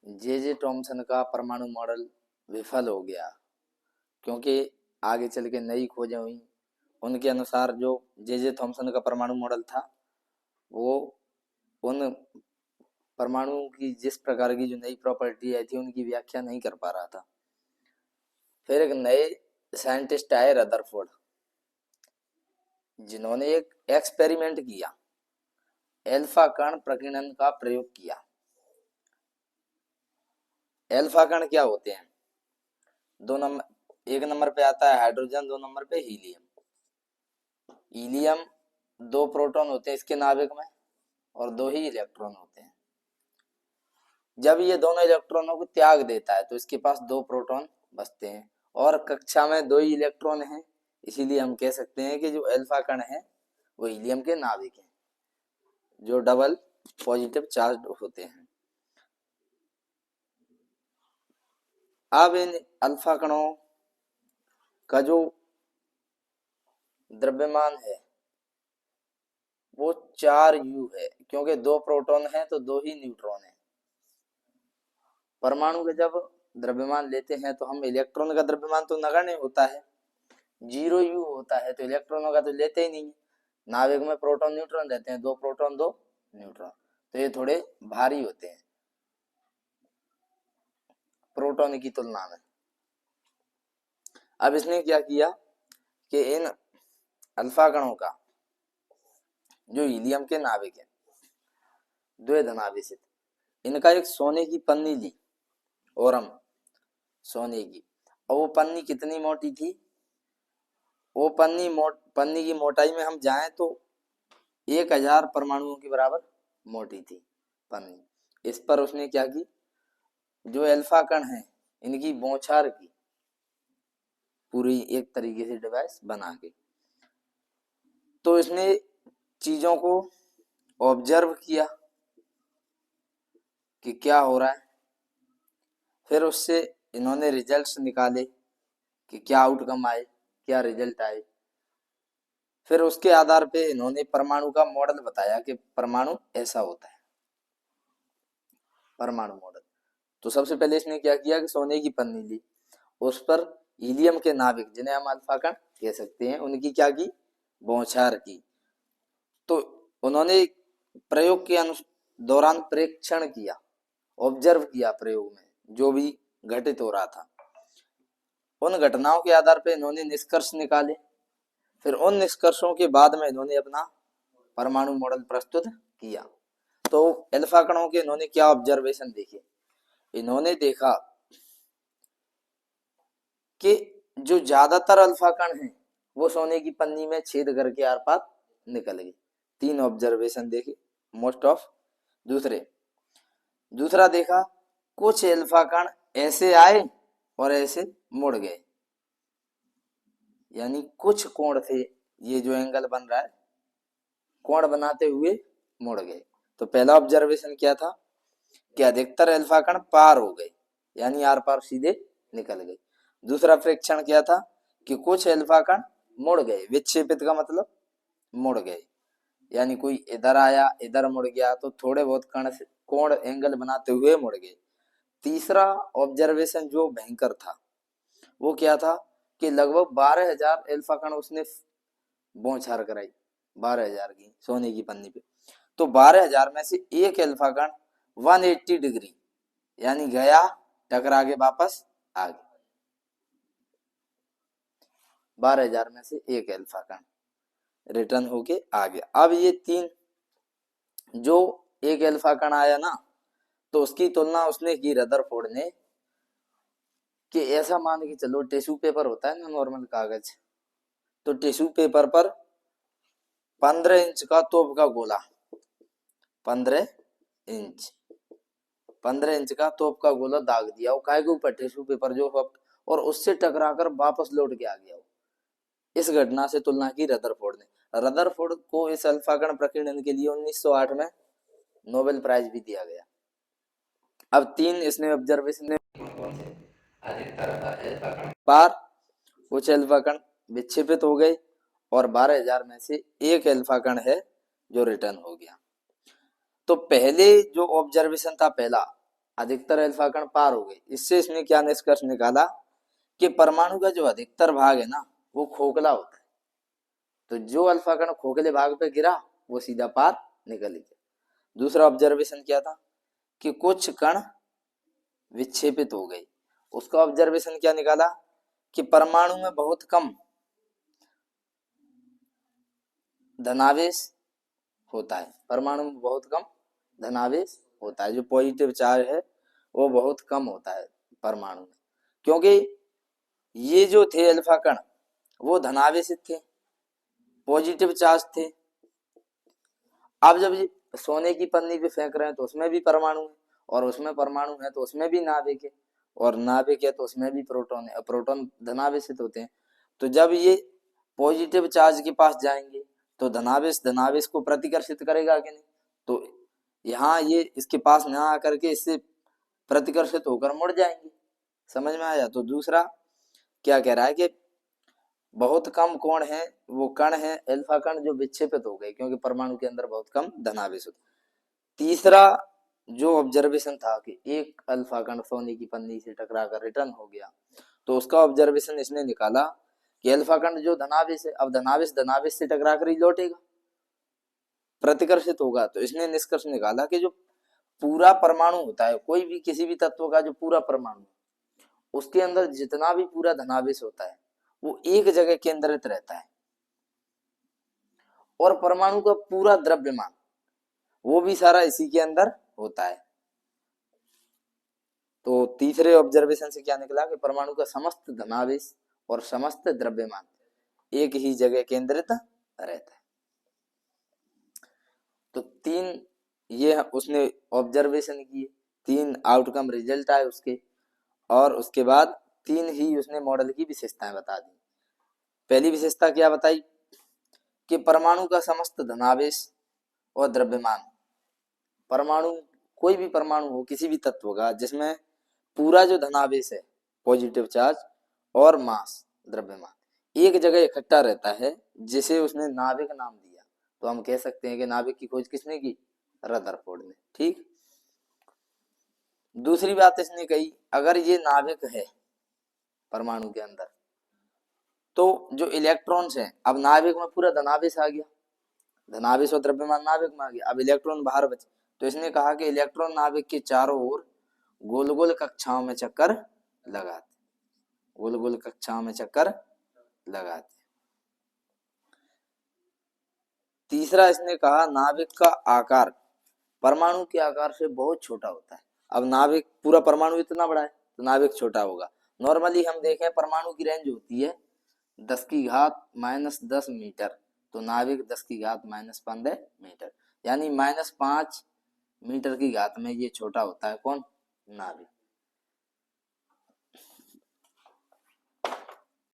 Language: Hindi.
जे टॉमसन का परमाणु मॉडल विफल हो गया क्योंकि आगे चल के नई खोजें हुई। उनके अनुसार जो जे थॉमसन का परमाणु मॉडल था वो उन परमाणु की जिस प्रकार की जो नई प्रॉपर्टी आई थी उनकी व्याख्या नहीं कर पा रहा था। फिर एक नए साइंटिस्ट आए रदरफोर्ड, जिन्होंने एक एक्सपेरिमेंट किया, एल्फा कण प्रकीर्णन का प्रयोग किया। एल्फा कण क्या होते हैं? दो नंबर, एक नंबर पे आता है हाइड्रोजन, दो नंबर पे हीलियम। हीलियम दो प्रोटॉन होते हैं इसके नाभिक में और दो ही इलेक्ट्रॉन होते हैं। जब ये दोनों इलेक्ट्रॉनों को त्याग देता है तो इसके पास दो प्रोटॉन बचते हैं और कक्षा में दो ही इलेक्ट्रॉन हैं। इसीलिए हम कह सकते हैं कि जो अल्फा कण है वो हीलियम के नाभिक हैं, जो डबल पॉजिटिव चार्ज होते हैं। अब इन अल्फा कणों का जो द्रव्यमान है वो 4u है, क्योंकि दो प्रोटॉन है तो दो ही न्यूट्रॉन है। परमाणु का जब द्रव्यमान लेते हैं तो हम इलेक्ट्रॉन का द्रव्यमान तो नगण्य होता है, 0u होता है, तो इलेक्ट्रॉनों का तो लेते ही नहीं। नाभिक में प्रोटॉन न्यूट्रॉन रहते हैं, दो प्रोटॉन दो न्यूट्रॉन, तो ये थोड़े भारी होते हैं प्रोटॉन की तुलना में। अब इसने क्या किया कि इन अल्फा कणों का जो हीलियम के नाभिक है द्विधनाभिसित, इनका एक सोने की पन्नी ली, ओरम सोने की, और वो पन्नी कितनी मोटी थी? वो पन्नी की मोटाई में हम जाएं तो 1000 परमाणुओं के बराबर मोटी थी पन्नी। इस पर उसने क्या की, जो अल्फा कण है इनकी बौछार की, पूरी एक तरीके से डिवाइस बना के। तो इसने चीजों को ऑब्जर्व किया कि क्या हो रहा है, फिर उससे इन्होंने रिजल्ट्स निकाले कि क्या आउटकम आए, क्या रिजल्ट आए। फिर उसके आधार पे इन्होंने परमाणु का मॉडल बताया कि परमाणु ऐसा होता है, परमाणु मॉडल। तो सबसे पहले इसने क्या किया कि सोने की पन्नी ली, उस पर हीलियम के नाभिक, जिन्हें हम अल्फा कण कह सकते हैं, उनकी क्या की, बौछार की। तो उन्होंने प्रयोग के दौरान प्रेक्षण किया, ऑब्जर्व किया प्रयोग में जो भी घटित हो रहा था। उन घटनाओं के आधार पर इन्होंने निष्कर्ष निकाले। फिर उन निष्कर्षों के बाद में इन्होंने अपना परमाणु मॉडल प्रस्तुत किया। तो अल्फा कणों के इन्होंने क्या ऑब्जर्वेशन देखे? इन्होंने देखा कि जो ज्यादातर अल्फा कण हैं वो सोने की पन्नी में छेद करके आर पार निकल गए। 3 ऑब्जर्वेशन देखे मोस्ट ऑफ। दूसरा देखा कुछ अल्फा कण ऐसे आए और ऐसे मुड़ गए, यानी कुछ कोण थे, ये जो एंगल बन रहा है कोण बनाते हुए मुड़ गए। तो पहला ऑब्जर्वेशन क्या था कि अधिकतर अल्फा कण पार हो गए, यानी आर पार सीधे निकल गए। दूसरा प्रेक्षण क्या था कि कुछ अल्फा कण मुड़ गए, विक्षेपित का मतलब मुड़ गए, यानी कोई इधर आया इधर मुड़ गया, तो थोड़े बहुत कण से कोण एंगल बनाते हुए मुड़ गए। तीसरा ऑब्जर्वेशन जो भयंकर था वो क्या था कि लगभग 12,000 अल्फा कण उसने बौछार कराई, 12,000 की सोने की पन्नी पे। तो 12,000 में से एक अल्फा कण 180 डिग्री, यानी गया टकरा के वापस आ गया। 12,000 में से एक अल्फा कण रिटर्न होके आ गया। अब ये 3 जो एक अल्फा कण आया ना, तो उसकी तुलना उसने की रदरफोर्ड ने कि ऐसा मान के चलो टिश्यू पेपर होता है ना, नॉर्मल कागज, तो टिश्यू पेपर पर 15 इंच का तोप का गोला, 15 इंच 15 इंच का तोप का गोला दाग दिया वो काय के ऊपर, टिश्यू पेपर जो, और उससे टकराकर वापस लौट के आ गया। इस घटना से तुलना की रदरफोर्ड ने। रदरफोर्ड को इस अल्फा कण प्रकीर्णन के लिए 1908 में नोबेल प्राइज भी दिया गया। अब 3 इसने ऑब्जर्वेशन ने पार, कुछ अल्फा कण विक्षेपित हो गए और 12,000 में से एक अल्फा कण है जो रिटर्न हो गया। तो पहले जो ऑब्जर्वेशन था पहला, अधिकतर अल्फा कण पार हो गए। इससे इसने क्या निष्कर्ष निकाला कि परमाणु का जो अधिकतर भाग है ना वो खोखला होता है, तो जो अल्फा कण खोखले भाग पे गिरा वो सीधा पार निकल गया। दूसरा ऑब्जर्वेशन क्या था कि कुछ कण विक्षेपित हो गए। उसका ऑब्जर्वेशन क्या निकाला कि परमाणु में बहुत कम धनावेश होता है, परमाणु में बहुत कम धनावेश होता है, जो पॉजिटिव चार्ज है वो बहुत कम होता है परमाणु में, क्योंकि ये जो थे अल्फा कण वो धनावेशित थे, पॉजिटिव चार्ज थे। अब जब ये सोने की पन्नी पे फेंक रहे हैं तो उसमें भी परमाणु है, और उसमें परमाणु है तो उसमें भी नाभिक है, और नाभिक है तो उसमें भी प्रोटॉन है, प्रोटॉन धनावेशित होते हैं। तो जब ये पॉजिटिव चार्ज के पास जाएंगे तो धनावेश धनावेश को प्रतिकर्षित करेगा कि नहीं, तो यहाँ ये इसके पास ना आकर के इससे प्रतिकर्षित होकर मुड़ जाएंगे। समझ में आया। तो दूसरा क्या कह रहा है कि बहुत कम कौन है, वो कण है अल्फा कण जो विक्षेपित हो गए, क्योंकि परमाणु के अंदर बहुत कम धनावेश होता। तीसरा जो ऑब्जर्वेशन था कि एक अल्फा कण सोने की पन्नी से टकरा कर रिटर्न हो गया, तो उसका ऑब्जर्वेशन इसने निकाला कि अल्फा कण जो धनावेश है, अब धनावेश धनावेश से टकरा कर ही लौटेगा, प्रतिकर्षित होगा। तो इसने निष्कर्ष निकाला कि जो पूरा परमाणु होता है, कोई भी किसी भी तत्व का जो पूरा परमाणु, उसके अंदर जितना भी पूरा धनावेश होता है वो एक जगह केंद्रित रहता है, और परमाणु का पूरा द्रव्यमान वो भी सारा इसी के अंदर होता है। तो तीसरे ऑब्जर्वेशन से क्या निकला कि परमाणु का समस्त धनावेश और समस्त द्रव्यमान एक ही जगह केंद्रित रहता है। तो तीन ये उसने ऑब्जर्वेशन किए, तीन आउटकम रिजल्ट आए उसके, और उसके बाद तीन ही उसने मॉडल की विशेषताएं बता दी। पहली विशेषता क्या बताई कि परमाणु का समस्त धनावेश और द्रव्यमान, परमाणु कोई भी परमाणु हो किसी भी तत्व का जिसमें पूरा जो धनावेश है पॉजिटिव चार्ज और मास द्रव्यमान एक जगह इकट्ठा रहता है, जिसे उसने नाभिक नाम दिया। तो हम कह सकते हैं कि नाभिक की खोज किसने की, रदरफोर्ड ने। ठीक। दूसरी बात इसने कही, अगर ये नाभिक है परमाणु के अंदर, तो जो इलेक्ट्रॉन्स हैं, अब नाभिक में पूरा धनावेश आ गया, धनावेश और द्रव्यमान नाभिक में आ गया, अब इलेक्ट्रॉन बाहर बचे। तो इसने कहा कि इलेक्ट्रॉन नाभिक के चारों ओर गोल गोल कक्षाओं में चक्कर लगाते, गोल गोल कक्षाओं में चक्कर लगाते। तीसरा इसने कहा नाभिक का आकार परमाणु के आकार से बहुत छोटा होता है। अब नाभिक पूरा परमाणु इतना बड़ा है तो नाभिक छोटा होगा। नॉर्मली हम देखें परमाणु की रेंज होती है 10⁻⁻10 मीटर, तो नाभिक 10⁻⁻15 मीटर, यानी -5 मीटर की घात में ये छोटा होता है। कौन? नाभिक।